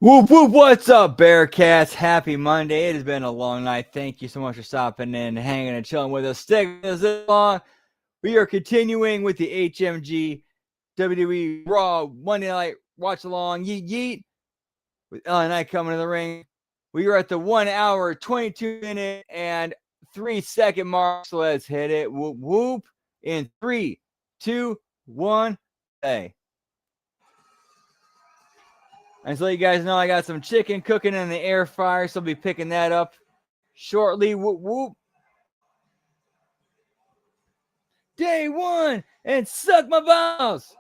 Whoop whoop, what's up, Bearcats? Happy Monday. It has been a long night. Thank you so much for stopping in, hanging and chilling with us. Sticking with us this long. We are continuing with the HMG WWE Raw Monday Night Watch-Along. Yeet yeet. With LA Knight coming to the ring. We are at the 1 hour, 22 minute, and 3 second mark. So let's hit it. Whoop whoop. In 3, 2, 1, hey. And so you guys know I got some chicken cooking in the air fryer, so I'll be picking that up shortly. Whoop, whoop. Day one, and suck my balls.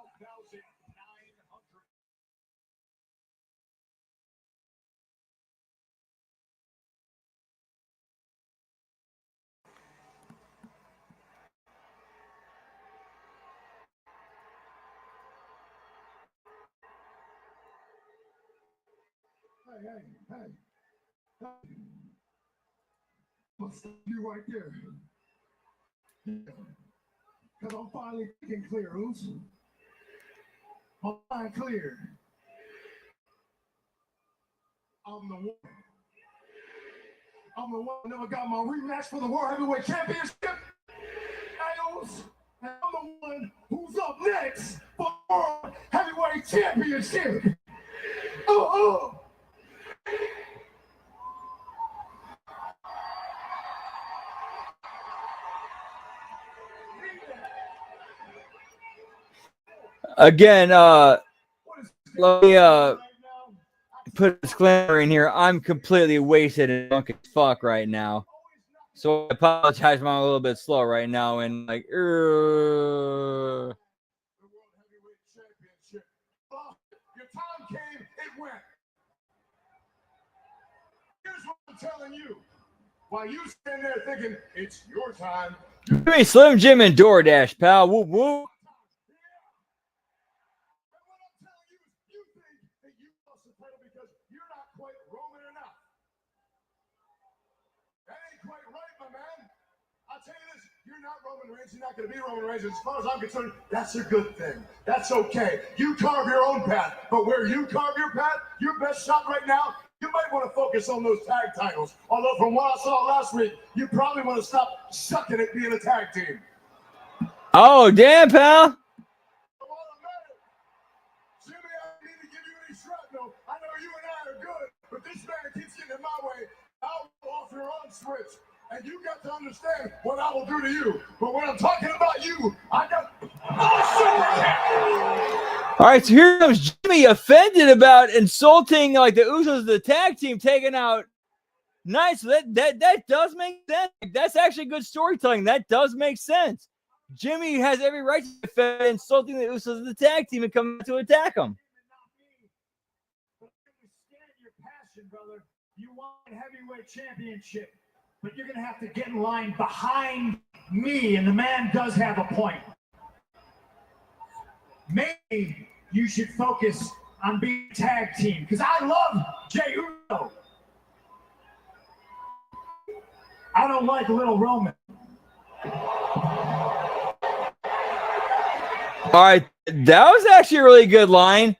Hey. I'll stop you right there. Because I'm finally thinking clear, Oos. I'm finally clear. I'm the one. I'm the one who never got my rematch for the World Heavyweight Championship. Oos. And I'm the one who's up next for the World Heavyweight Championship. Oh. Again, let me put a disclaimer in here. I'm completely wasted and drunk as fuck right now. So I apologize if I'm a little bit slow right now and like, The World Heavyweight Championship. Your time came, it went. Here's what I'm telling you. While you stand there thinking it's your time. Hey, Slim Jim and DoorDash, pal. Whoop whoop. And what I'm telling you is you think that you lost the title because you're not quite Roman enough. That ain't quite right, my man. I'll tell you this, you're not Roman Reigns, you're not going to be Roman Reigns. As far as I'm concerned, that's a good thing. That's okay. You carve your own path, but where you carve your path, your best shot right now, you might want to focus on those tag titles. Although from what I saw last week, you probably want to stop sucking at being a tag team. Oh, damn, pal. Jimmy, I don't need to give you any shrapnel. I know you and I are good, but this man keeps getting in my way. I'll go off your own switch. And you got to understand what I will do to you. But when I'm talking about you, I got All right, so here comes Jimmy offended about insulting like the Usos, the tag team, taking out Nice. That does make sense. That's actually good storytelling. That does make sense. Jimmy has every right to defend insulting the Usos, the tag team, and come to attack them. Your passion, brother. You want a heavyweight championship, but you're going to have to get in line behind me, and the man does have a point. Maybe you should focus on being a tag team, because I love Jey Uso. I don't like Little Roman. All right, that was actually a really good line.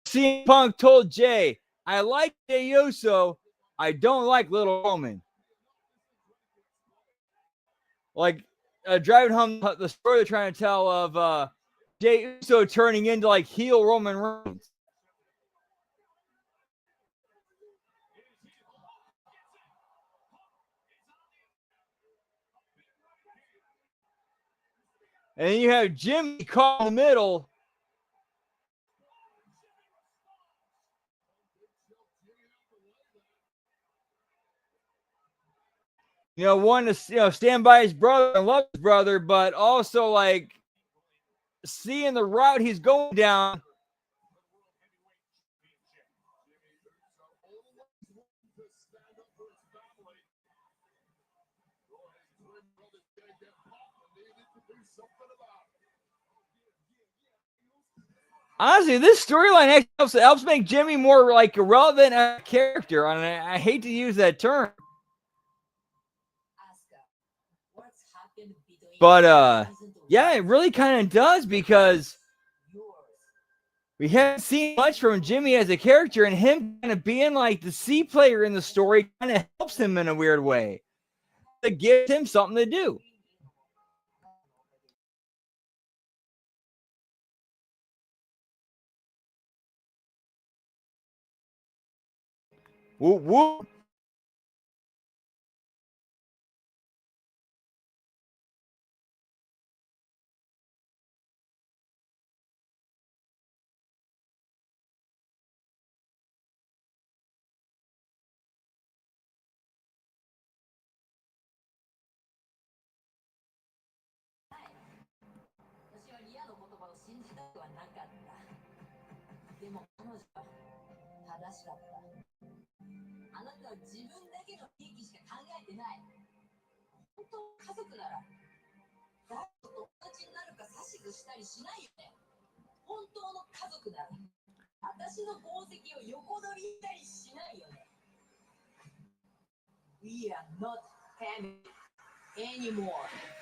CM Punk told Jay, I like Jey Uso, I don't like Little Roman. Like, driving home the story they're trying to tell of Jey Uso turning into like heel Roman Reigns. And then you have Jimmy caught in the middle. You know, one to stand by his brother and love his brother, but also like seeing the route he's going down. Honestly, this storyline actually helps make Jimmy more like a relevant character. And I hate to use that term. But yeah, it really kind of does, because we haven't seen much from Jimmy as a character, and him kind of being like the C player in the story kind of helps him in a weird way. It gives him something to do. Whoop, whoop.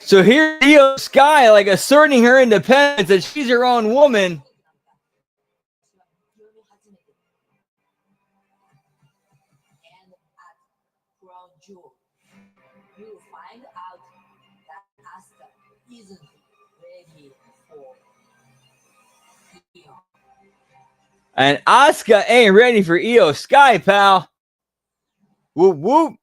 So here's Io Sky like asserting her independence that she's her own woman. And Asuka ain't ready for Io Sky, pal. Whoop, whoop.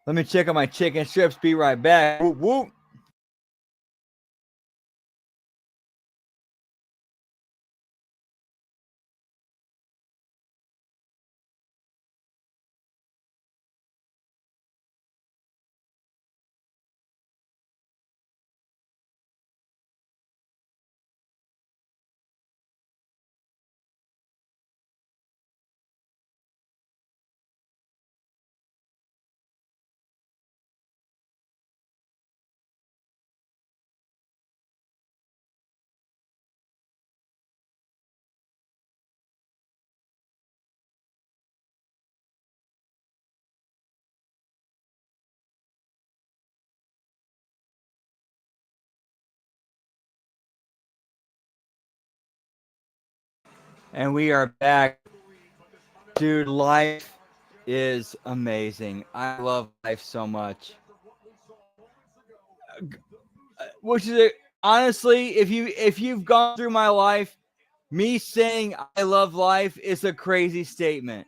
Let me check on my chicken strips. Be right back. Whoop, whoop. And we are back. Dude, life is amazing. I love life so much. Which is honestly, if you've gone through my life, me saying I love life is a crazy statement.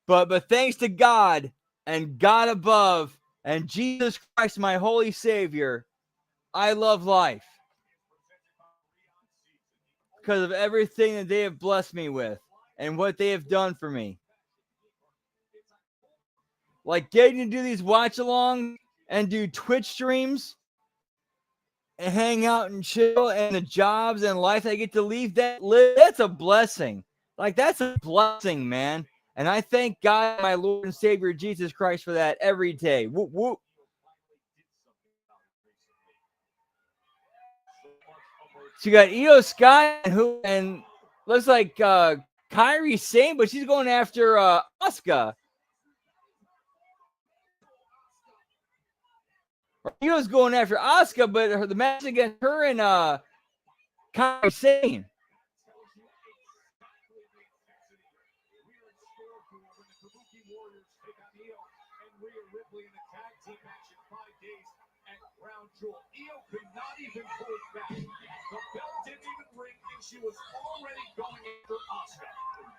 But thanks to God and God above and Jesus Christ, my holy Savior, I love life. Because of everything that they have blessed me with and what they have done for me. Like getting to do these watch-alongs and do Twitch streams and hang out and chill, and the jobs and life I get to that's a blessing. Like, that's a blessing, man. And I thank God, my Lord and Savior, Jesus Christ, for that every day. Whoop, whoop. So you got Io Sky and looks like Kairi Sane, but she's going after Asuka. Io's going after Asuka, but the match against her and Kairi Sane. Io could not even pull back. The bell didn't even ring, and she was already going after Asuka.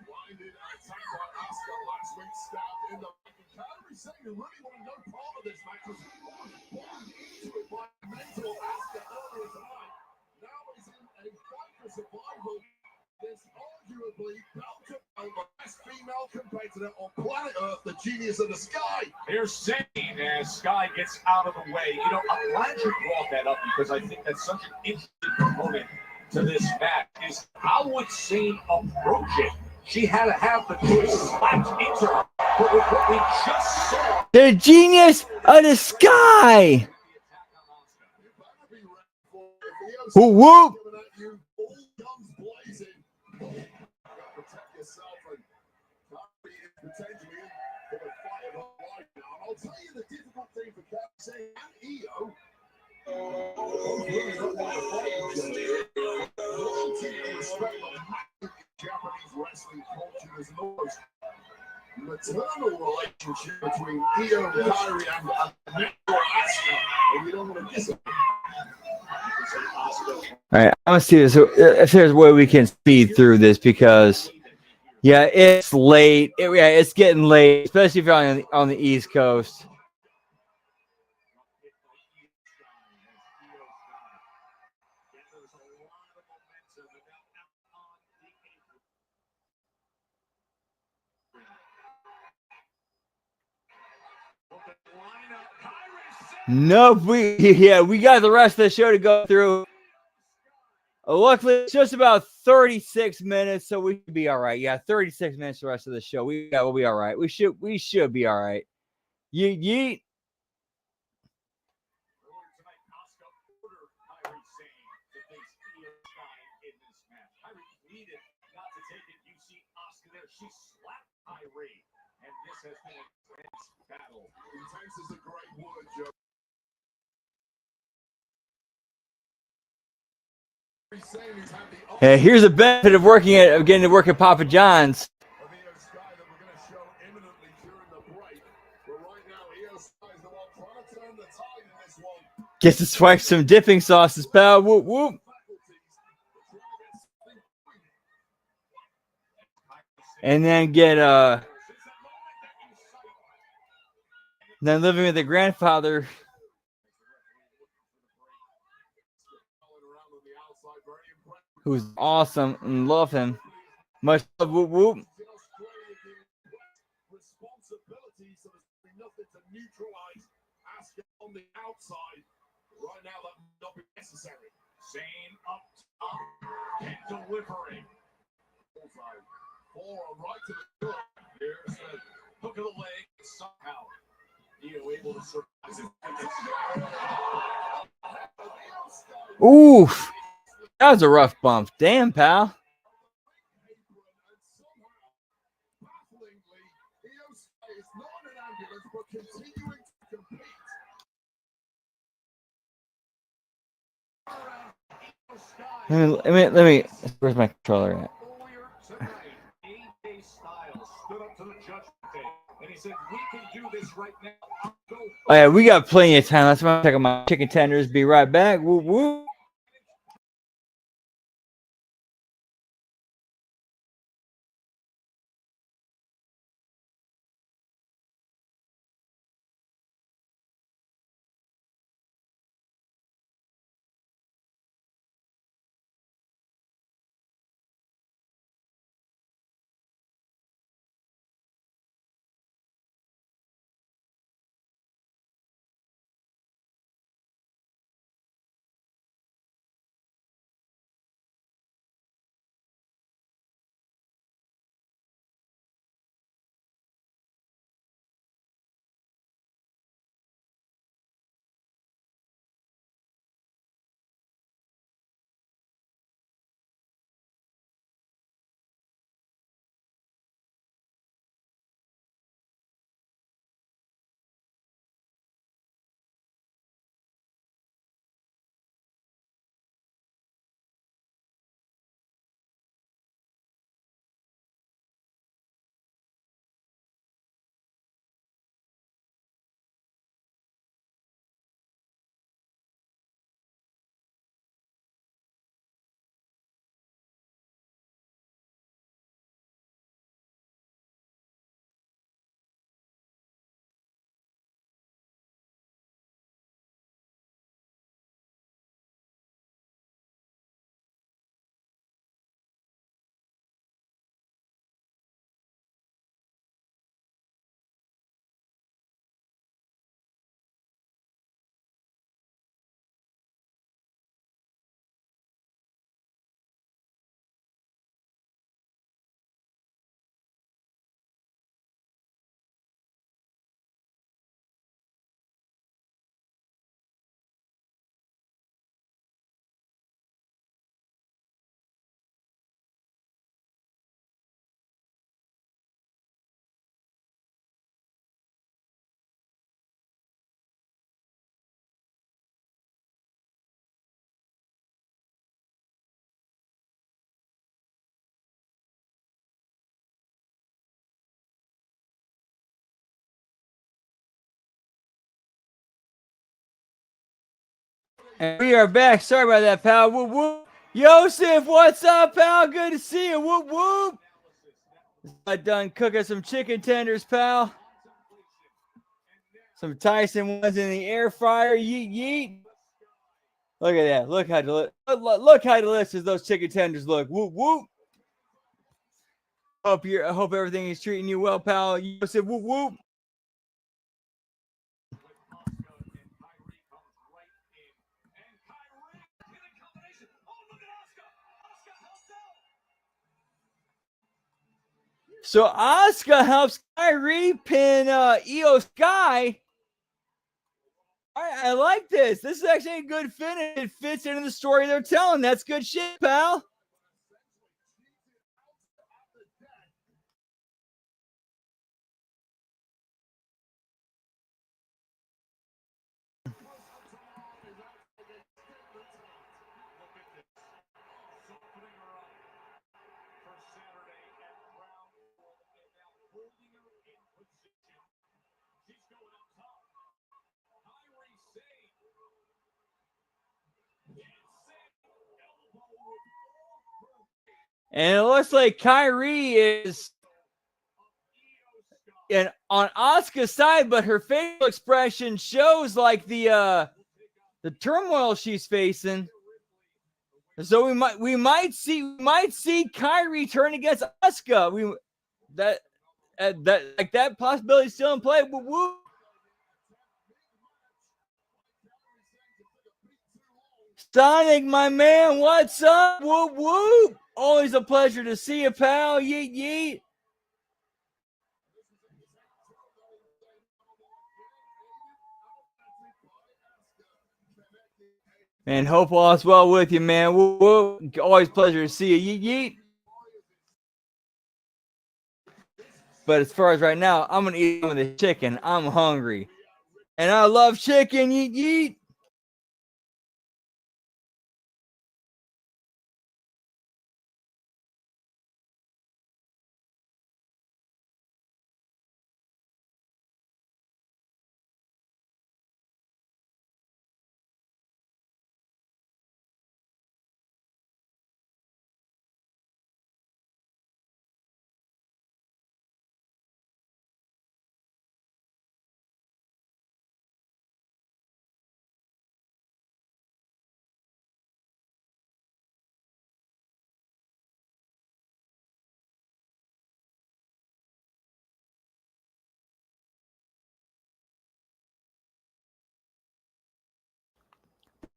Blinded attack by Asuka last week, stabbed in the back. And Kairi saying you really wanted no part of this match was born into it by mental Asuka earlier tonight. Now he's in a fight for survival. There's arguably the best female competitor on planet Earth, the genius of the Sky. They're saying as Sky gets out of the way. You know, I'm glad you brought that up because I think that's such an interesting component to this match. Is how would Sane approach it? She had to have the twist slapped into her. But with what we just saw, the genius of the Sky. Whoop, whoop. Potentially for the fight of her life now. And I'll tell you the difficult thing for Kairi and Io. Really not want to fight each other. Wanting to respect them There's an almost maternal relationship between Io, Kyrie, and Asuka, and you don't want to diss it. All right, I'm gonna see this. If there's a way we can speed through this, because yeah, it's late. It's getting late, especially if you're on the East Coast. Nope, we got the rest of the show to go through. Luckily, it's just about 36 minutes, so we should be all right. Yeah, 36 minutes the rest of the show. We'll be all right. We should be all right. Yeet. She slapped Kyrie, and this has been a intense battle. Intense is a great word, Joe. Hey, here's the benefit of getting to work at Papa John's. Gets to swipe some dipping sauces, pal. Whoop whoop. And then then living with the grandfather, who's awesome and love him. Much love, whoop whoop. Responsibility, so there's nothing to neutralize Asuka on the outside. Right now, that might not be necessary. Zane up top and delivering. Forearm right to the door. Here's the hook of the leg. Somehow, Io able to surprise him. Oof. That was a rough bump. Damn, pal. Let me. Where's my controller at? Oh yeah, we got plenty of time. Let's check out my chicken tenders. Be right back. Whoop whoop. And we are back. Sorry about that, pal. Whoop, whoop. Yosef, what's up, pal? Good to see you. Whoop, whoop. Got done cooking some chicken tenders, pal. Some Tyson ones in the air fryer. Yeet, yeet. Look at that. Look how delicious those chicken tenders look. Whoop, whoop. I hope everything is treating you well, pal. Yosef, whoop, whoop. So Asuka helps Kyrie pin Io Sky. I like this. This is actually a good finish. It fits into the story they're telling. That's good shit, pal. And it looks like Kyrie is on Asuka's side, but her facial expression shows like the turmoil she's facing. So we might see Kyrie turn against Asuka. That possibility is still in play. Woo woo. Sonic, my man, what's up? Whoop whoop. Always a pleasure to see you, pal. Yeet yeet. And hope all is well with you, man. Woo woo. Always pleasure to see you. Yeet yeet. But as far as right now, I'm gonna eat some of this chicken. I'm hungry, and I love chicken. Yeet yeet.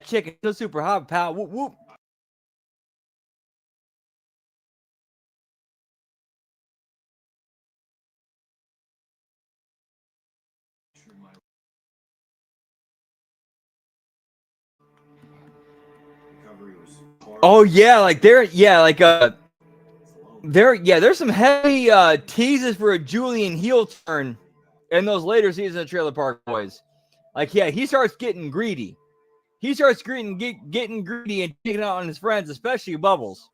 Chicken so super hot, pal. Whoop whoop. Oh yeah, there's some heavy teases for a Julian heel turn in those later seasons of Trailer Park Boys. Like, yeah, he starts getting greedy. He starts getting greedy and taking out on his friends, especially Bubbles.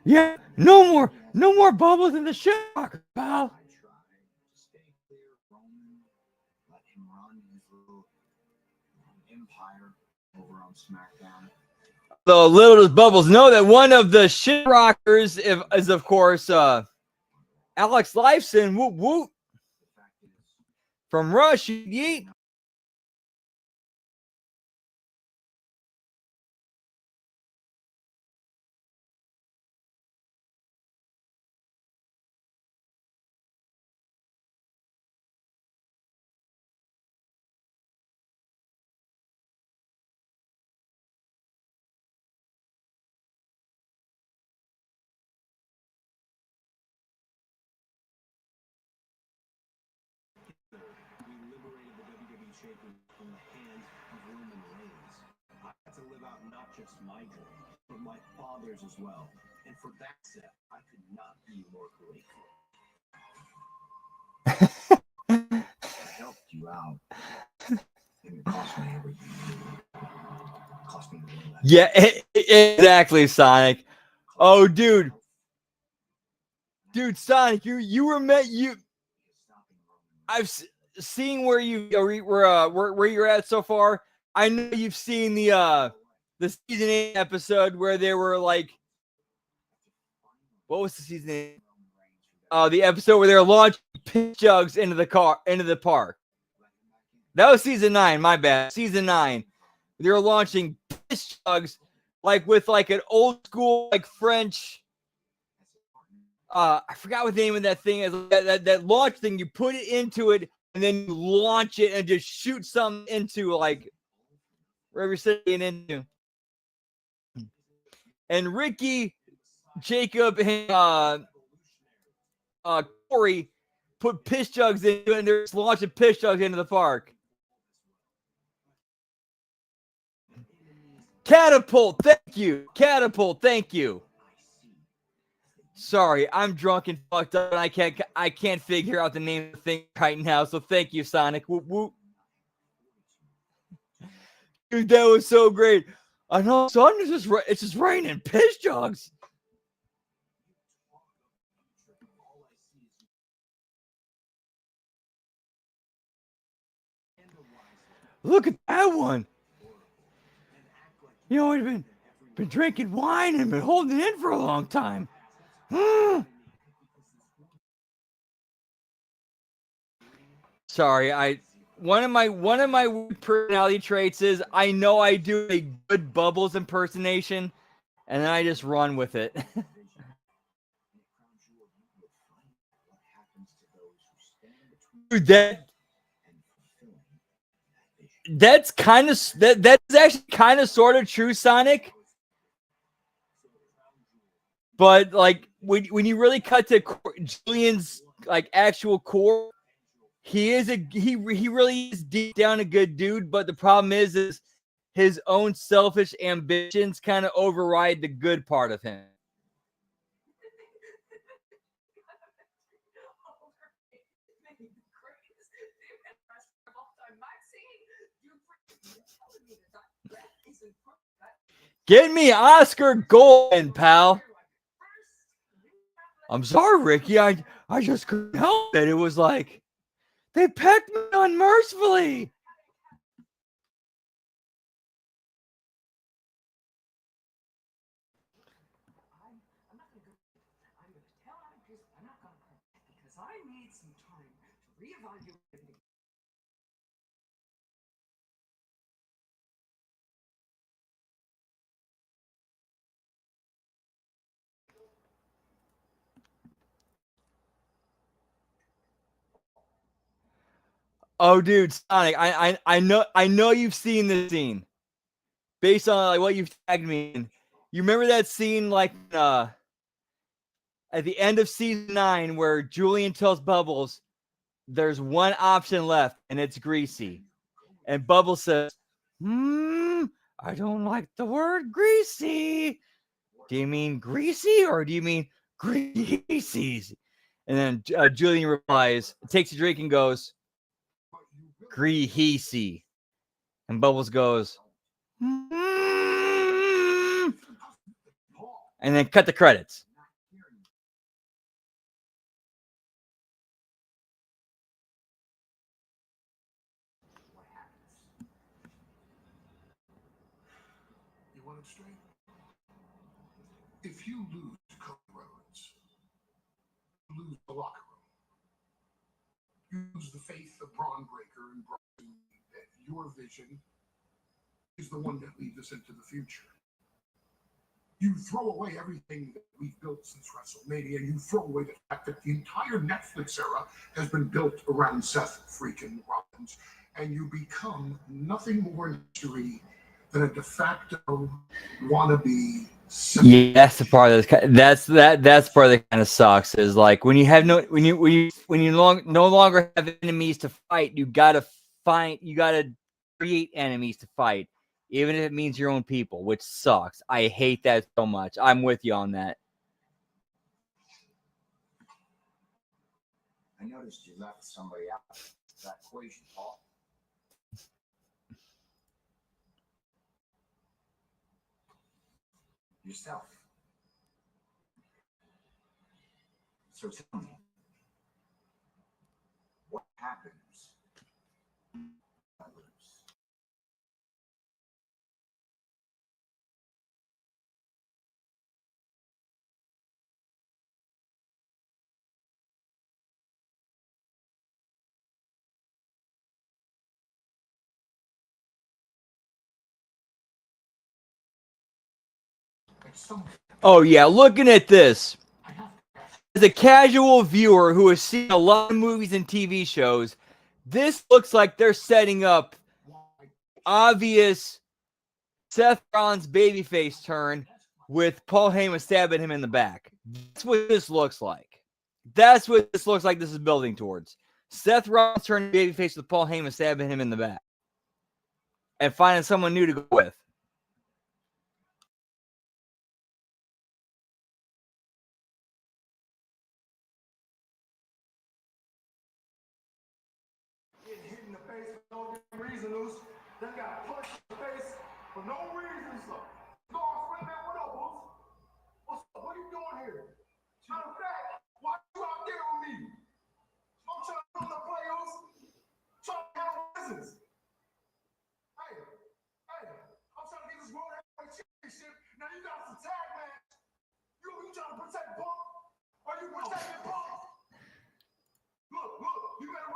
Yeah, no more Bubbles in the shit rocker, pal. So little does Bubbles know that one of the shit rockers is of course Alex Lifeson. Whoop whoop. From Rush, yeet. in the hands of Roman Reigns. I had to live out not just my dream, but my father's as well. And for that, Seth, I could not be more grateful. I helped you out. And it cost me everything. It cost me the real life. Yeah, exactly, Sonic. Oh, dude. Dude, Sonic, you were met. I've seen where where you're at so far. I know you've seen the season 8 episode where they were like, what was the season 8? The episode where they were launching piss jugs into the park. That was season 9. My bad. Season 9. They were launching piss jugs like with like an old school like French. I forgot what the name of that thing is. That launch thing. You put it into it and then you launch it and just shoot something into like wherever you're sitting into. And Ricky, Jacob, and Corey put piss jugs into it and they're just launching piss jugs into the park. Catapult, thank you. Catapult, thank you. Sorry, I'm drunk and fucked up, and I can't figure out the name of the thing right now. So thank you, Sonic. Whoop whoop. Dude, that was so great. I know, son. It's just raining piss jugs. Look at that one. You know, we've been drinking wine and been holding it in for a long time. Sorry, one of my personality traits is I know I do a good Bubbles impersonation, and then I just run with it. Dude, that's kind of that's actually kind of sort of true, Sonic. But like when you really cut to Julian's like actual core, he really is deep down a good dude. But the problem is his own selfish ambitions kind of override the good part of him. Get me Oscar Golden, pal. I'm sorry, Ricky. I just couldn't help it. It was like they pecked me unmercifully. Oh, dude, Sonic, I know you've seen this scene based on like what you've tagged me in. You remember that scene like at the end of season 9 where Julian tells Bubbles there's one option left and it's greasy, and Bubbles says, I don't like the word greasy. Do you mean greasy or do you mean greasy? And then Julian replies, takes a drink and goes, greasy. And Bubbles goes, and then cut the credits. You want it straight? If you lose Cody Rhodes, you lose the locker room. You lose the faith of Braun Breaker and Braun, that your vision is the one that leads us into the future. You throw away everything that we've built since WrestleMania. You throw away the fact that the entire Netflix era has been built around Seth freaking Rollins, and you become nothing more in history than a de facto wannabe. Yeah, that's the part that's part that kind of sucks. Is like when you have no no longer have enemies to fight, you gotta create enemies to fight, even if it means your own people, which sucks. I hate that so much. I'm with you on that. I noticed you left somebody out of that equation, Paul. Yourself. So tell me, what happens when I lose? Oh, yeah, looking at this, as a casual viewer who has seen a lot of movies and TV shows, this looks like they're setting up obvious Seth Rollins babyface turn with Paul Heyman stabbing him in the back. That's what this looks like. That's what this looks like this is building towards. Seth Rollins turning babyface with Paul Heyman stabbing him in the back. And finding someone new to go with. Getting hit in the face for no damn reason, Luce. Then got punched in the face for no reason, so. Go on, friend, man. What up, Luce? What's up? What are you doing here? Matter of fact, why you out there with me? I'm trying to come to play, Luce. Trying to handle business. Hey, I'm trying to get this World Heavyweight Championship. Now you got some tag match. You trying to protect Punk? Are you protecting Punk? Look, you better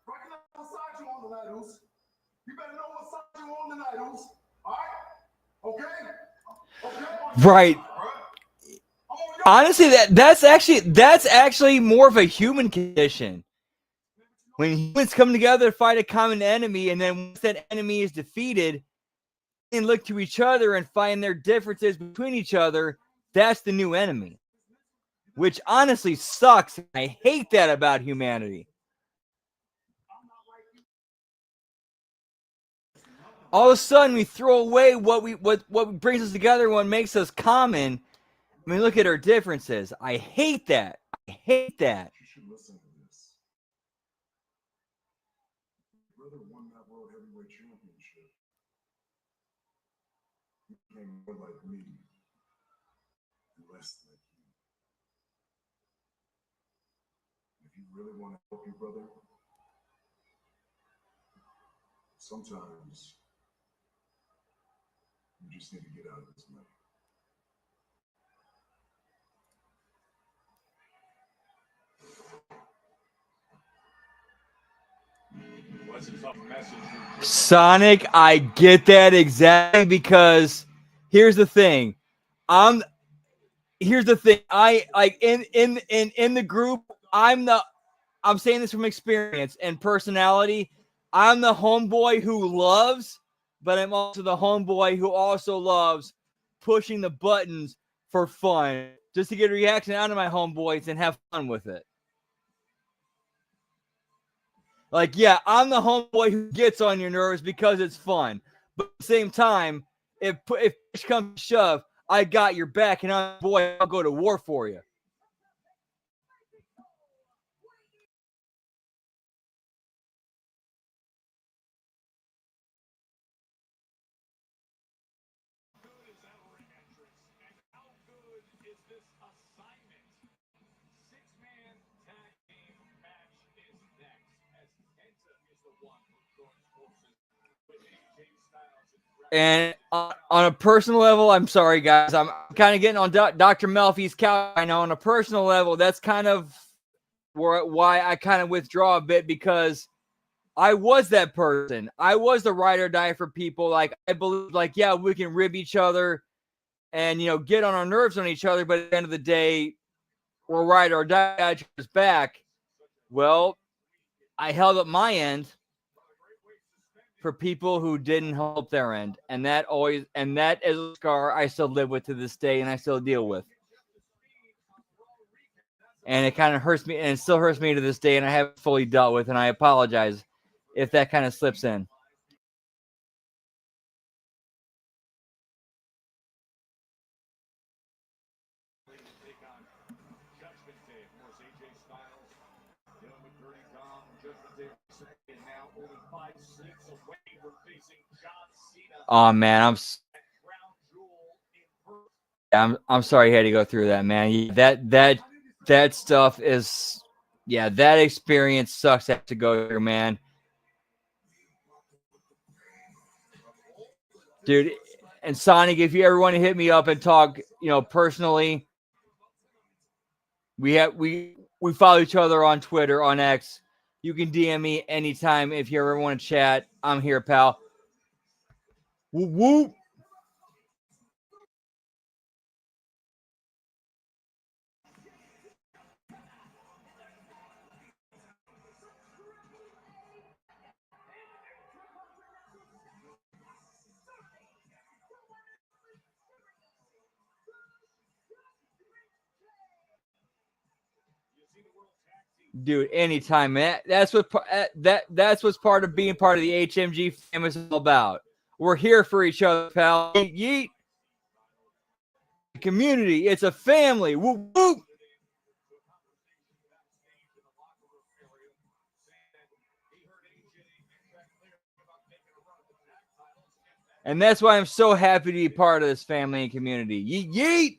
recognize what side you on tonight, Luce. You better know what side you on tonight, Luce. All right? Okay? Right. Honestly, that's actually more of a human condition. When humans come together to fight a common enemy, and then once that enemy is defeated, and look to each other and find their differences between each other, that's the new enemy. Which honestly sucks. I hate that about humanity. All of a sudden, we throw away what brings us together, what makes us common. I mean, look at our differences. I hate that. I hate that. You should listen to this. Your brother won that World Heavyweight Championship. He became more like me and less like you. If you really want to help your brother, sometimes you just need to get out of his way. Sonic, I get that exactly, because here's the thing. I like in the group, I'm saying this from experience and personality. I'm the homeboy who loves, but I'm also the homeboy who also loves pushing the buttons for fun, just to get a reaction out of my homeboys and have fun with it. Like, yeah, I'm the homeboy who gets on your nerves because it's fun. But at the same time, if push comes to shove, I got your back, and I'll go to war for you. And on a personal level, I'm sorry, guys. I'm kind of getting on Dr. Melfi's couch. I know on a personal level, that's kind of why I kind of withdraw a bit, because I was that person. I was the ride or die for people. Like, I believe, like, yeah, we can rib each other and, get on our nerves on each other. But at the end of the day, we're ride or die at each other's back. Well, I held up my end for people who didn't help their end. And that is a scar I still live with to this day, and I still deal with. And it kind of hurts me, and it still hurts me to this day, and I haven't fully dealt with, and I apologize if that kind of slips in. Oh man, I'm sorry you had to go through that, man. That stuff is, yeah, that experience sucks to have to go through, man. Dude, and Sonic, if you ever want to hit me up and talk, personally, we follow each other on Twitter, on X. You can DM me anytime if you ever want to chat. I'm here, pal. Whoop whoop. Dude, anytime, man. That's what's part of being part of the HMG family is all about. We're here for each other, pal. Yeet, yeet. Community, it's a family. Whoop whoop. And that's why I'm so happy to be part of this family and community. Yeet, yeet.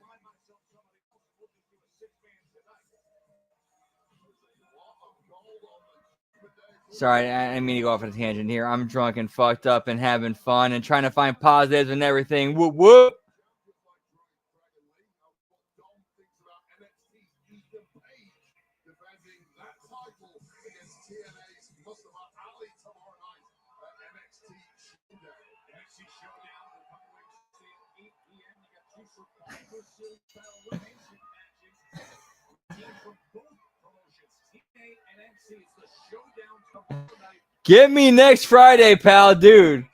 Sorry, I didn't mean to go off on a tangent here. I'm drunk and fucked up and having fun and trying to find positives and everything. Whoop, whoop. Get me next Friday, pal, dude.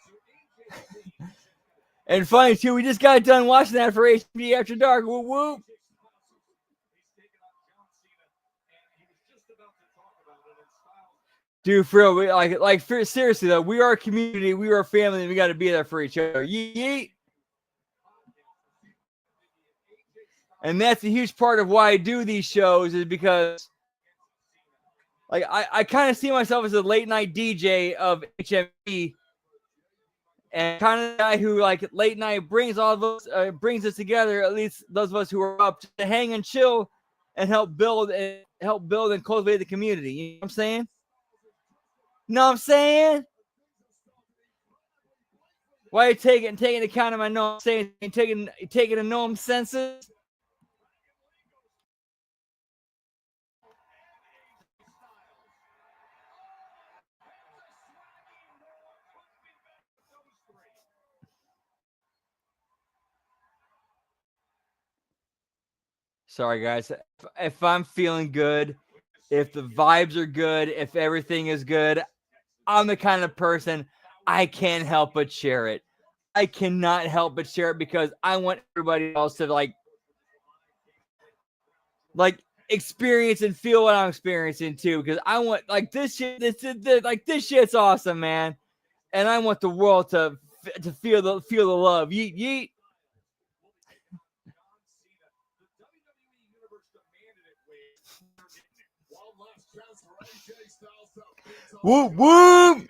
And funny too, we just got done watching that for HMG After Dark. Whoop whoop. Dude, for real, seriously though, we are a community, we are a family, and we got to be there for each other. Yeet, yeet. And that's a huge part of why I do these shows, is because, like, I kind of see myself as a late night DJ of HMG, and kind of the guy who, like, late night brings all of us, brings us together. At least those of us who are up to hang and chill and help build and cultivate the community. You know what I'm saying? Know what I'm saying? Why are you taking account of my know what I'm saying? Taking a know I'm senses? Sorry, guys. If I'm feeling good, if the vibes are good, if everything is good, I'm the kind of person I can't help but share it. I cannot help but share it because I want everybody else to like experience and feel what I'm experiencing too. Because I want this shit. This shit's awesome, man. And I want the world to feel the love. Yeet yeet. Whoop whoop.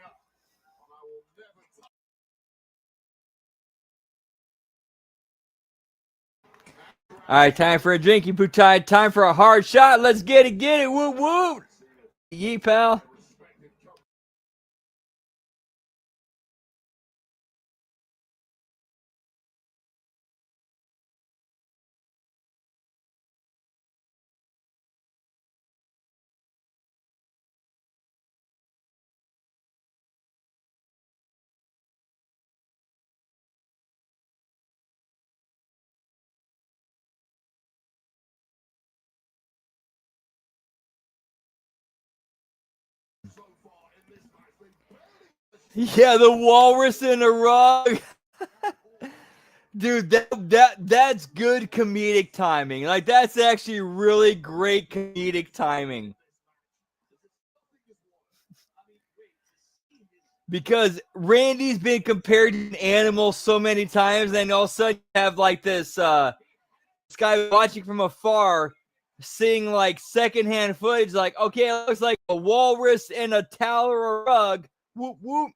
All right, time for a drinking putai. Time for a hard shot. Let's get it, Whoop whoop. Yeet, pal. Yeah, the walrus in a rug. Dude, that's good comedic timing. Like, that's actually really great comedic timing. Because Randy's been compared to an animal so many times, and all of a sudden you have like this guy watching from afar seeing like secondhand footage, like, okay, it looks like a walrus and a towel or a rug. Whoop whoop.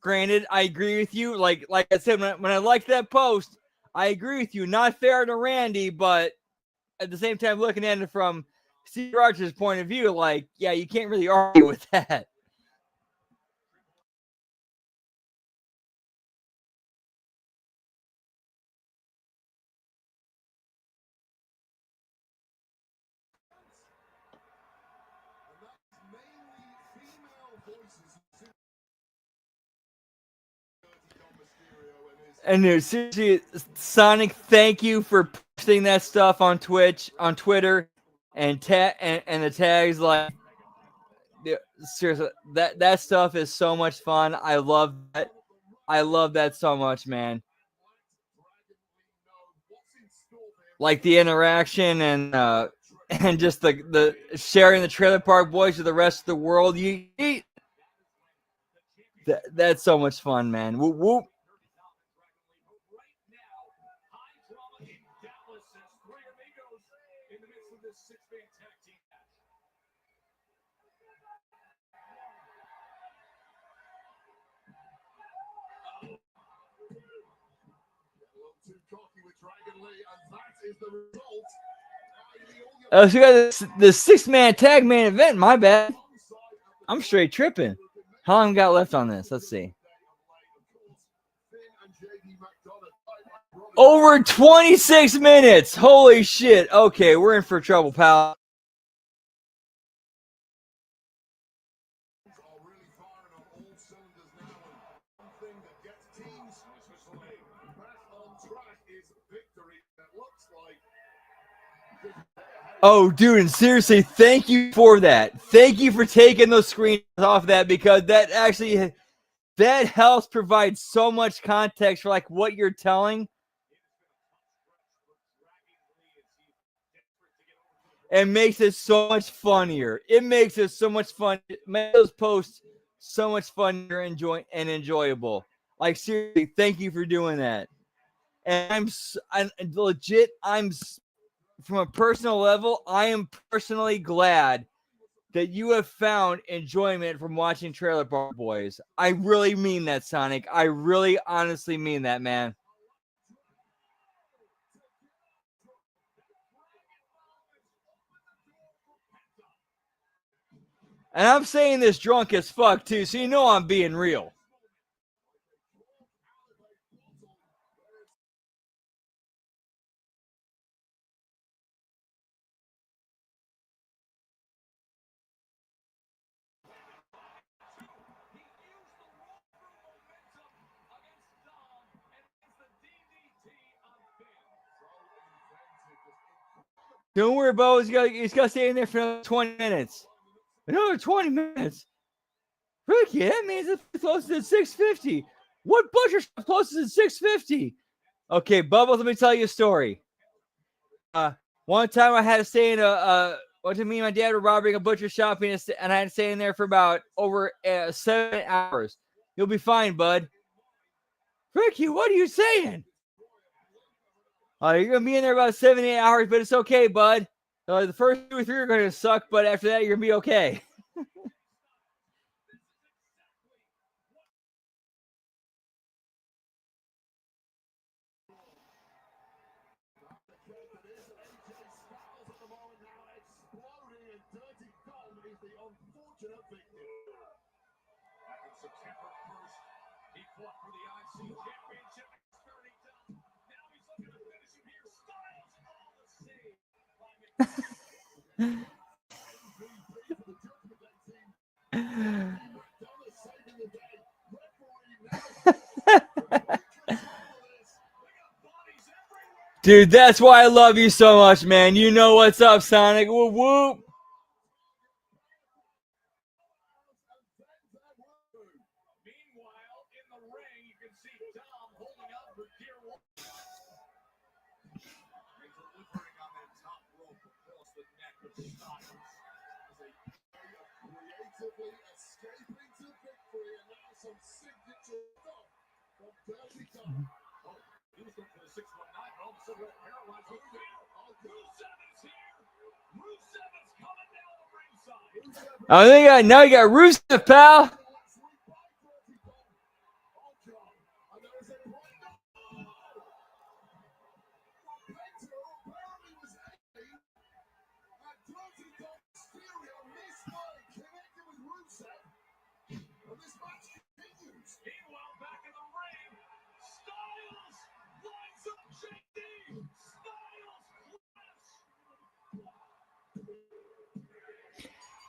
Granted, I agree with you. Like I said, when I liked that post, I agree with you. Not fair to Randy, but at the same time, looking at it from Steve Rogers' point of view, like, yeah, you can't really argue with that. And dude, seriously, Sonic, thank you for posting that stuff on Twitch, on Twitter, and the tags. Like, seriously, that stuff is so much fun. I love that. I love that so much, man. Like the interaction and just the sharing the Trailer Park Boys with the rest of the world. That's so much fun, man. Whoop whoop. So we got the 6-man tag main event. My bad. I'm straight tripping. How long we got left on this? Let's see. Over 26 minutes. Holy shit. Okay, we're in for trouble, pal. Oh, dude, and seriously, thank you for that. Thank you for taking those screens off that, because that helps provide so much context for like what you're telling. It makes it so much funnier. It makes it so much fun. It makes those posts so much funnier and enjoyable. Like, seriously, thank you for doing that. And I'm legit. From a personal level, I am personally glad that you have found enjoyment from watching Trailer Park Boys. I really mean that, Sonic. I really honestly mean that, man. And I'm saying this drunk as fuck, too, so you know I'm being real. Don't worry about it. He's got to stay in there for another 20 minutes. Another 20 minutes? Ricky, that means it's close to 650. What butcher shop closes at 650? Okay, Bubbles, let me tell you a story. One time I had to stay in me and my dad were robbing a butcher shop, and I had to stay in there for about over 7 hours. You'll be fine, bud. Ricky, what are you saying? You're going to be in there about 7, 8 hours, but it's okay, bud. The first 2 or 3 are going to suck, but after that, you're going to be okay. Dude, that's why I love you so much, man. You know what's up, Sonic. Whoop, whoop. I think now you got Rusev, pal.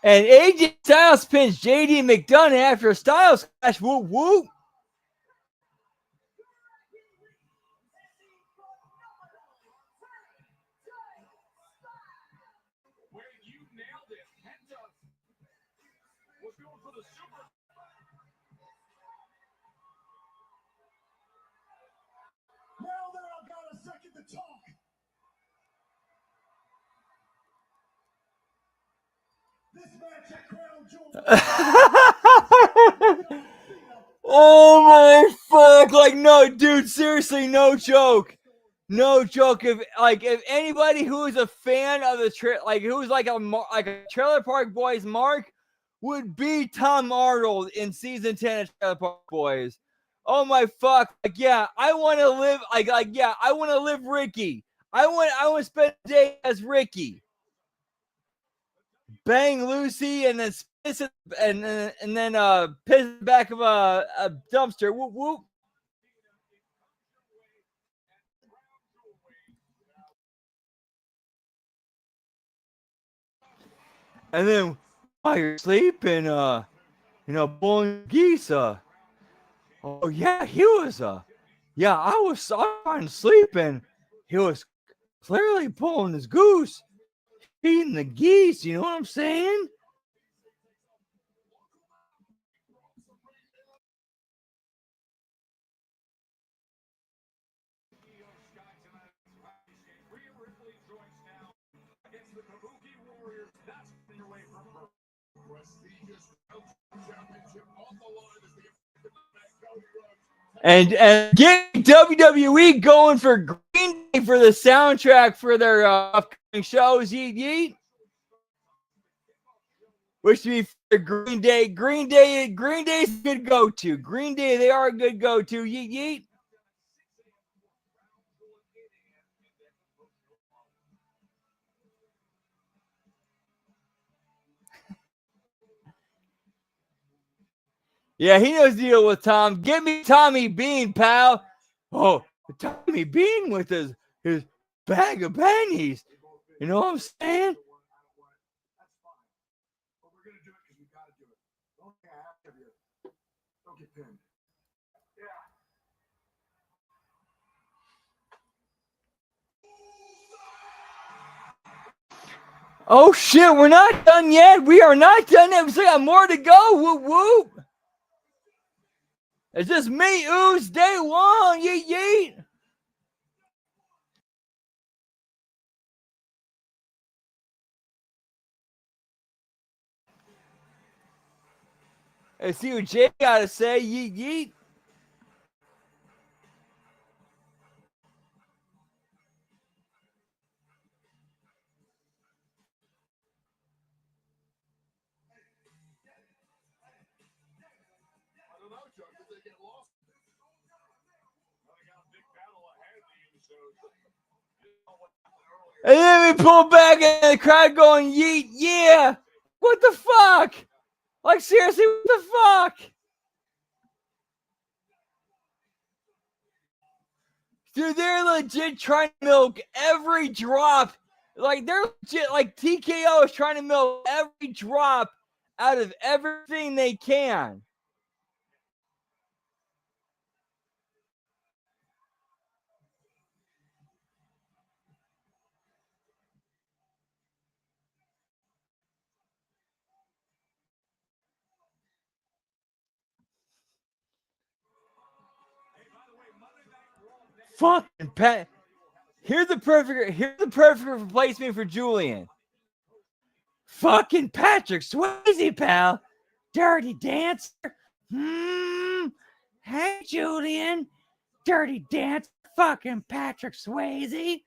And AJ Styles pins JD McDonough after a Styles clash. Whoop, whoop. Now that I've got a second to talk. This match at Crown Jewel. Oh my fuck! Like, no, dude, seriously, no joke. No joke. If anybody who is a fan of the who's like a Trailer Park Boys mark would be Tom Arnold in season 10 of Trailer Park Boys. Oh my fuck! Like, yeah, I want to live I want to live Ricky. I want to spend a day as Ricky. Bang Lucy and then piss it, and then piss in the back of a dumpster. Whoop whoop. And then while you're sleeping, pulling geese. Oh yeah, he was. Yeah, I was trying to sleep, and he was clearly pulling his goose, feeding the geese. You know what I'm saying? And get WWE going for Green Day for the soundtrack for their upcoming shows. Yeet yeet. Which to be for Green Day. Green Day's a good go-to. Green Day, they are a good go-to. Yeet yeet. Yeah, he knows the deal with Tom. Give me Tommy Bean, pal. Oh, Tommy Bean with his bag of pennies. You know what I'm saying? Oh shit, we're not done yet. We are not done yet. We still got more to go. Whoop whoop. It's just me, Ooze, day one. Yeet yeet. Let's see what Jay got to say. Yeet yeet. And then we pull back and the crowd going, yeet, yeah. What the fuck? Like, seriously, what the fuck? Dude, they're legit trying to milk every drop. Like, they're legit, like, TKO is trying to milk every drop out of everything they can. Fucking Pat. Here's the perfect replacement for Julian. Fucking Patrick Swayze, pal. Dirty Dancer. Hey, Julian. Dirty Dancer. Fucking Patrick Swayze.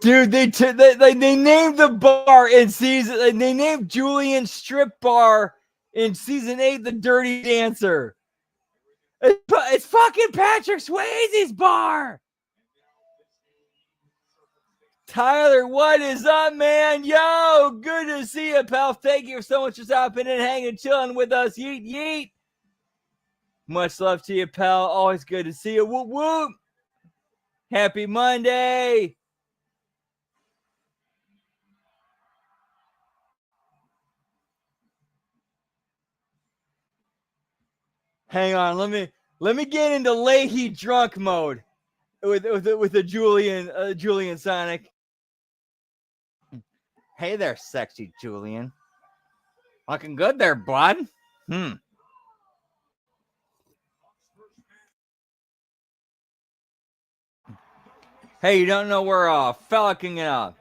Dude, they named the bar in season. They named Julian's strip bar in season 8 the Dirty Dancer. It's fucking Patrick Swayze's bar. Tyler, what is up, man? Yo, good to see you, pal. Thank you so much for stopping in, hanging, chilling with us. Yeet, yeet. Much love to you, pal. Always good to see you. Whoop, whoop. Happy Monday. Hang on, let me get into Leahy drunk mode with the Julian Sonic. Hey there, sexy Julian. Looking good there, bud. Hey, you don't know where a fella can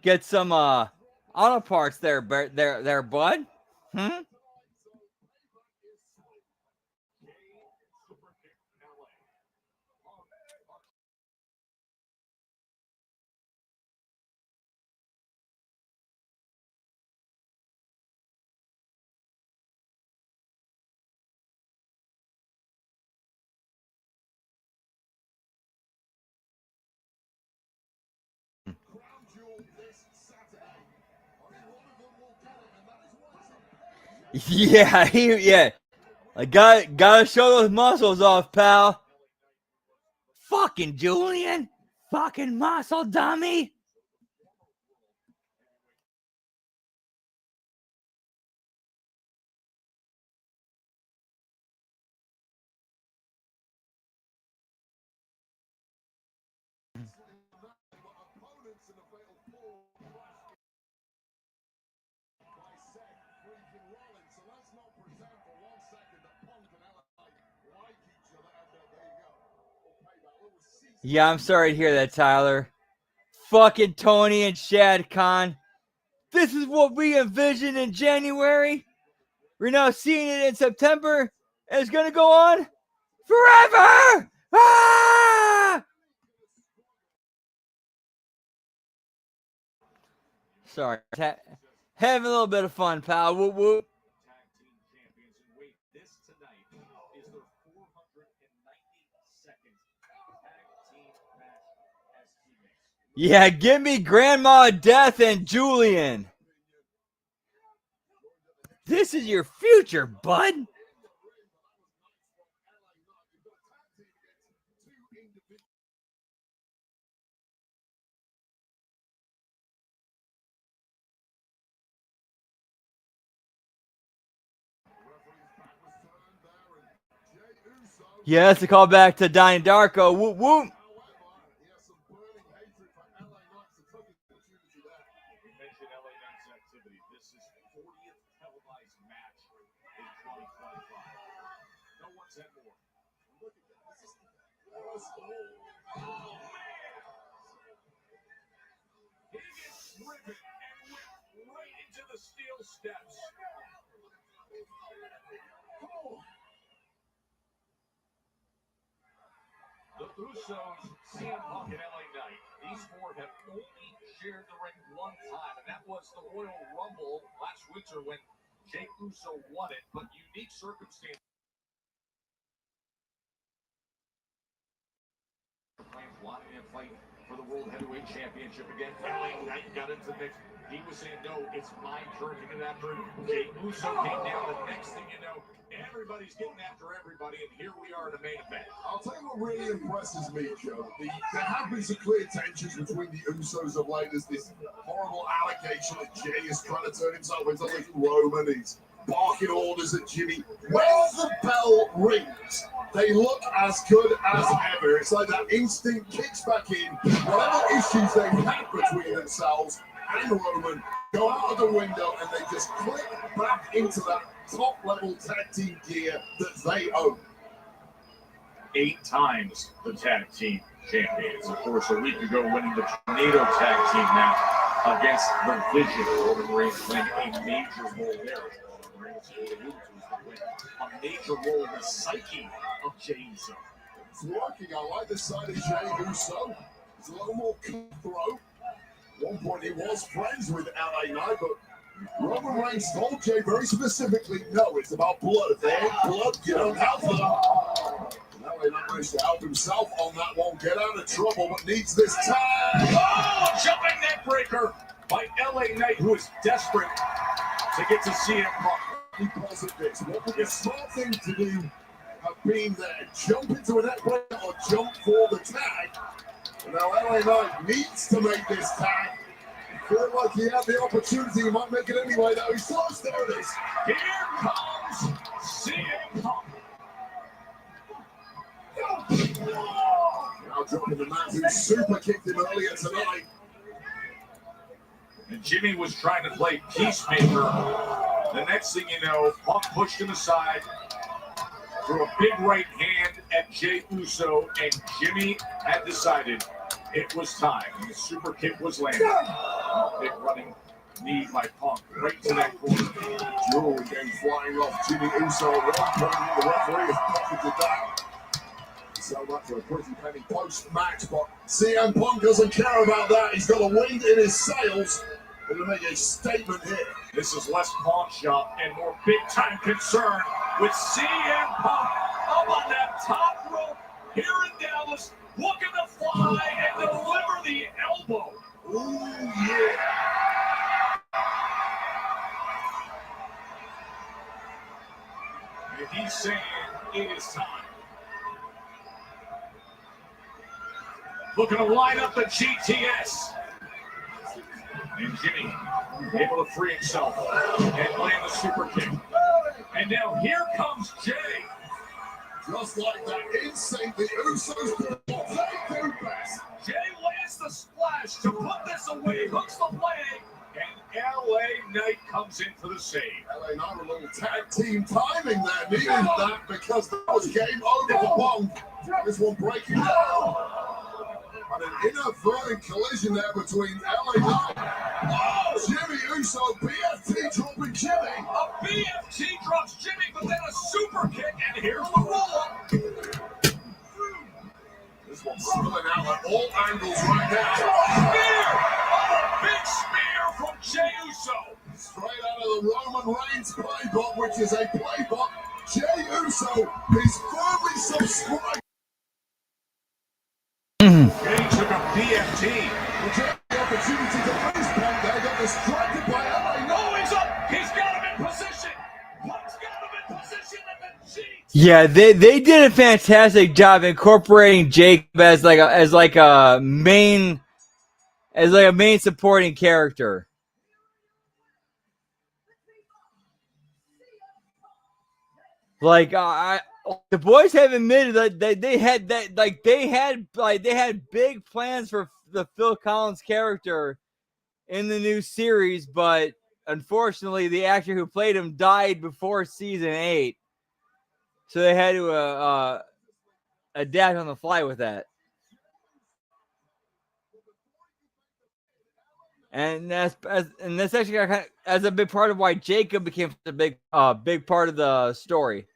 get some auto parts there, bud? Yeah, yeah. I gotta show those muscles off, pal. Fucking Julian. Fucking muscle dummy. Yeah, I'm sorry to hear that, Tyler. Fucking Tony and Shad Khan. This is what we envisioned in January. We're now seeing it in September, and it's gonna go on forever. Ah! Sorry, having a little bit of fun, pal. Whoop whoop. Yeah, give me Grandma Death and Julian. This is your future, bud. Yeah, that's a call back to Donnie Darko. Whoop whoop. The Usos, CM Punk, and LA Knight. These four have only shared the ring one time, and that was the Royal Rumble last winter when Jey Uso won it, but unique circumstances. Wanting to fight for the World Heavyweight Championship again. LA Knight got into the mix. He was saying, no, it's my turn to get after him. Jey Uso came down. The next thing you know, everybody's getting after everybody, and here we are in the main event. I'll tell you what really impresses me, Joe. There have been some clear tensions between the Usos of late. There's this horrible allegation that Jey is trying to turn himself into little Roman. He's barking orders at Jimmy. When the bell rings, they look as good as ever. It's like that instinct kicks back in. Whatever issues they've had between themselves and Roman go out of the window, and they just click back into that top-level tag team gear that they own. 8 times the tag team champions. Of course, a week ago, winning the Tornado tag team match against the Vision. Roman Reigns playing a major role there. A major role in the psyche of Jey Uso. It's working. I like the side of Jey Uso. He's a little more cutthroat. At one point, he was friends with LA Knight, but Roman Reigns told Jey very specifically, no, it's about blood. If they ain't blood, you don't have them. And LA Knight managed to help himself on that one, get out of trouble, but needs this tag. Oh, jumping neck breaker by LA Knight, who is desperate to get to CM Punk. He calls it this. What would the smart thing to do have been there? Jump into a neck breaker or jump for the tag? And now LA Knight needs to make this tag. I feel like he had the opportunity. He might make it anyway, though. He's close. There it is. Here comes CM Punk. Now dropping the mat, who super kicked him earlier tonight. And Jimmy was trying to play peacemaker. The next thing you know, Punk pushed him aside, threw a big right hand at Jey Uso, and Jimmy had decided it was time. The super kick was landed. Big running knee by Punk right to that corner. Jewelry came flying off Jimmy Uso. At one point, the referee has pocketed that. So much for a pretty penny post-match, but CM Punk doesn't care about that. He's got a wind in his sails. Going to make a statement here. This is less pawn shop and more big-time concern with CM Punk up on that top rope here in Dallas, looking to fly and deliver the elbow. Ooh, yeah. And he's saying it is time. Looking to line up the GTS. And Jimmy able to free himself and land the super kick. And now here comes Jey. Just like that instinct the Usos do what they do best. Jey lands the splash to put this away, hooks the leg, and LA Knight comes in for the save. LA Knight with a little tag team timing there. Needed that because that was game over for Punk. This one breaking down. And an inadvertent collision there between LA Knight. Oh, Jimmy Uso, BFT dropping Jimmy. A BFT drops Jimmy, but then a super kick, and here's the roll. This one's spilling out at all angles right now. Spear! Oh, a big spear from Jey Uso. Straight out of the Roman Reigns playbook, which is a playbook Jey Uso is firmly subscribed. Jey took a BFT. The opportunity to face Punk there, got distracted by LA. No, he's up. He's got him in position. Punk's got him in position, and the G. Yeah, they did a fantastic job incorporating Jacob as a main supporting character. Like the boys have admitted that they had big plans for the Phil Collins character in the new series, but unfortunately the actor who played him died before season 8. So they had to adapt on the fly with that. And that's actually kind of, as a big part of why Jacob became a big part of the story.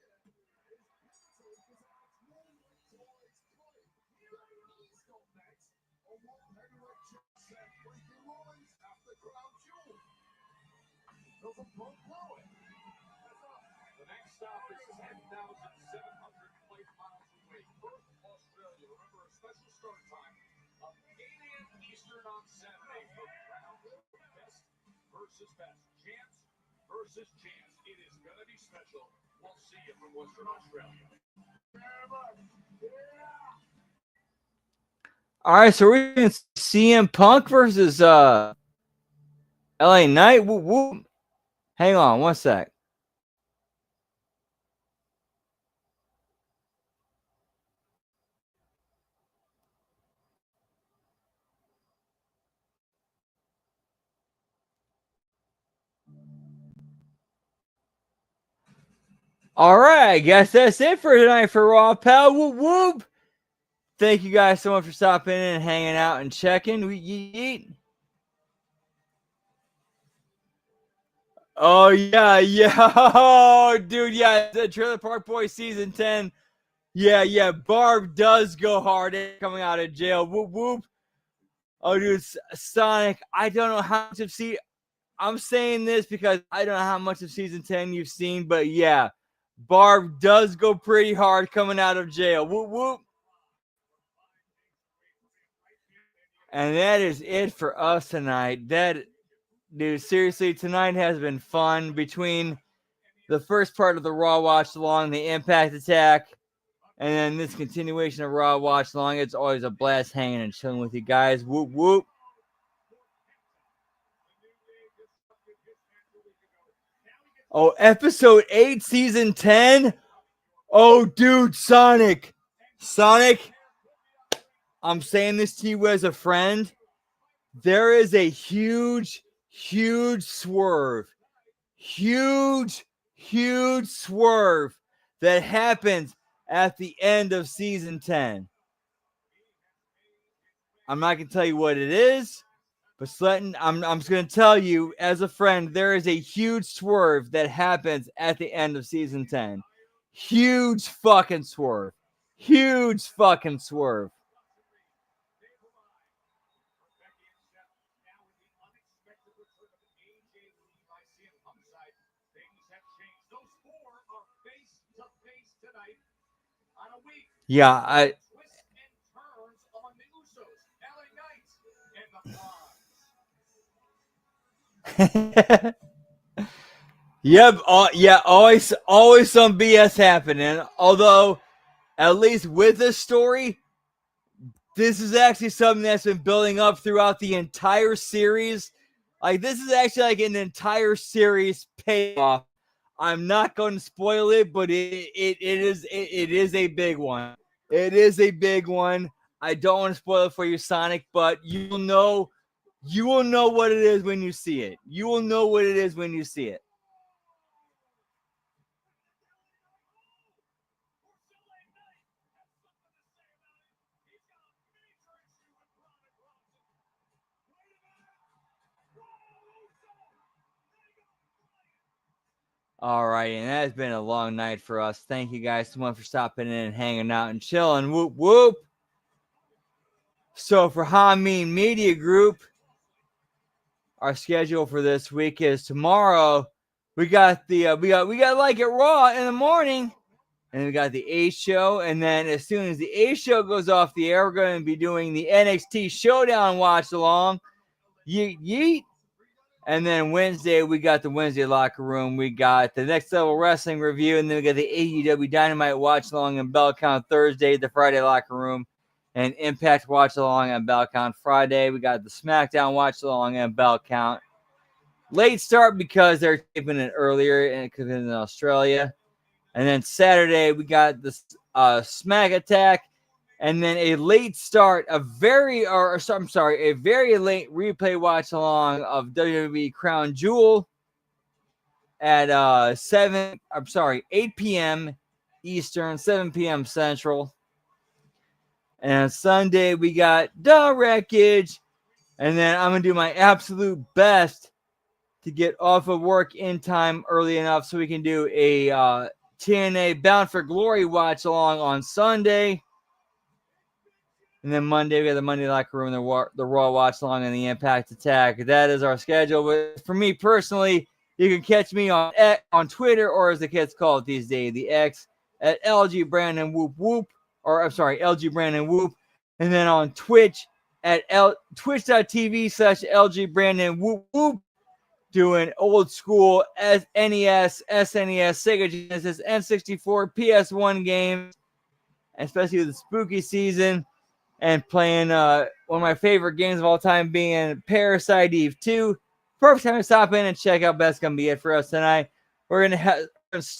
The next stop is 10,700 miles away, Perth, Australia. Remember, a special start time of 8 a.m. Eastern on Saturday for round best versus best. Chance versus chance. It is going to be special. We'll see you from Western Australia. All right, so we're going to CM Punk versus LA Knight. Whoop, whoop. Hang on one sec. All right, I guess that's it for tonight for Raw, pal. Whoop, whoop. Thank you guys so much for stopping in and hanging out and checking. We eat. Oh, yeah, yeah. Oh, dude, yeah. The Trailer Park Boys season 10. Yeah. Barb does go hard coming out of jail. Whoop, whoop. Oh, dude, Sonic, I don't know how much of I'm saying this because I don't know how much of season 10 you've seen, but yeah, Barb does go pretty hard coming out of jail. Whoop, whoop. And that is it for us tonight. Dude, seriously, tonight has been fun between the first part of the Raw Watch Along, the Impact Attack, and then this continuation of Raw Watch Along. It's always a blast hanging and chilling with you guys. Whoop, whoop. Oh, episode 8, season 10. Oh, dude, Sonic, I'm saying this to you as a friend. There is a huge swerve. Huge swerve that happens at the end of season 10. I'm not going to tell you what it is, but I'm just going to tell you as a friend, there is a huge swerve that happens at the end of season 10. Huge fucking swerve. Huge fucking swerve. Yeah, Yep. Yeah. Always some BS happening. Although, at least with this story, this is actually something that's been building up throughout the entire series. Like, this is actually like an entire series payoff. I'm not going to spoil it, but it is a big one. It is a big one. I don't want to spoil it for you, Sonic, but you will know what it is when you see it. You will know what it is when you see it. All right, and that has been a long night for us. Thank you guys so much for stopping in and hanging out and chilling. Whoop whoop. So for Hameen Media Group, our schedule for this week is tomorrow. We got Like It Raw in the morning, and we got the A show. And then as soon as the A show goes off the air, we're going to be doing the NXT Showdown watch along. Yeet yeet. And then Wednesday, we got the Wednesday Locker Room. We got the Next Level Wrestling Review. And then we got the AEW Dynamite Watch Along and Bell Count Thursday, the Friday Locker Room. And Impact Watch Along and Bell Count Friday. We got the SmackDown Watch Along and Bell Count. Late start because they're taping it earlier because in Australia. And then Saturday, we got the Smack Attack. And then a late start, a very late replay watch along of WWE Crown Jewel at 8 p.m. Eastern, 7 p.m. Central. And Sunday we got The Wreckage. And then I'm going to do my absolute best to get off of work in time early enough so we can do a TNA Bound for Glory watch along on Sunday. And then Monday, we got the Monday Locker Room, the Raw Watch Along, and the Impact Attack. That is our schedule. But for me personally, you can catch me on Twitter, or as the kids call it these days, the X, at LG Brandon Whoop Whoop. LG Brandon Whoop. And then on Twitch at twitch.tv/LG Brandon Whoop Whoop. Doing old school NES, SNES, Sega Genesis, N64, PS1 games, especially with the spooky season. And playing one of my favorite games of all time being Parasite Eve 2. Perfect time to stop in and check out. That's going to be it for us tonight. We're going to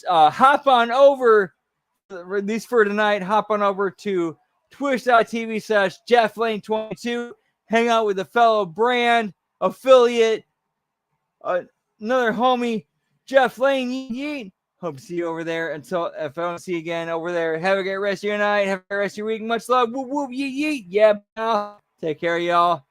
hop on over, at least for tonight, hop on over to twitch.tv/JeffLane22. Hang out with a fellow brand, affiliate, another homie, Jeff Lane. Yeet. Hope to see you over there. Until if I don't see you again over there, have a great rest of your night. Have a great rest of your week. Much love. Whoop, whoop, yeet, yeet. Yeah, pal. Take care, y'all.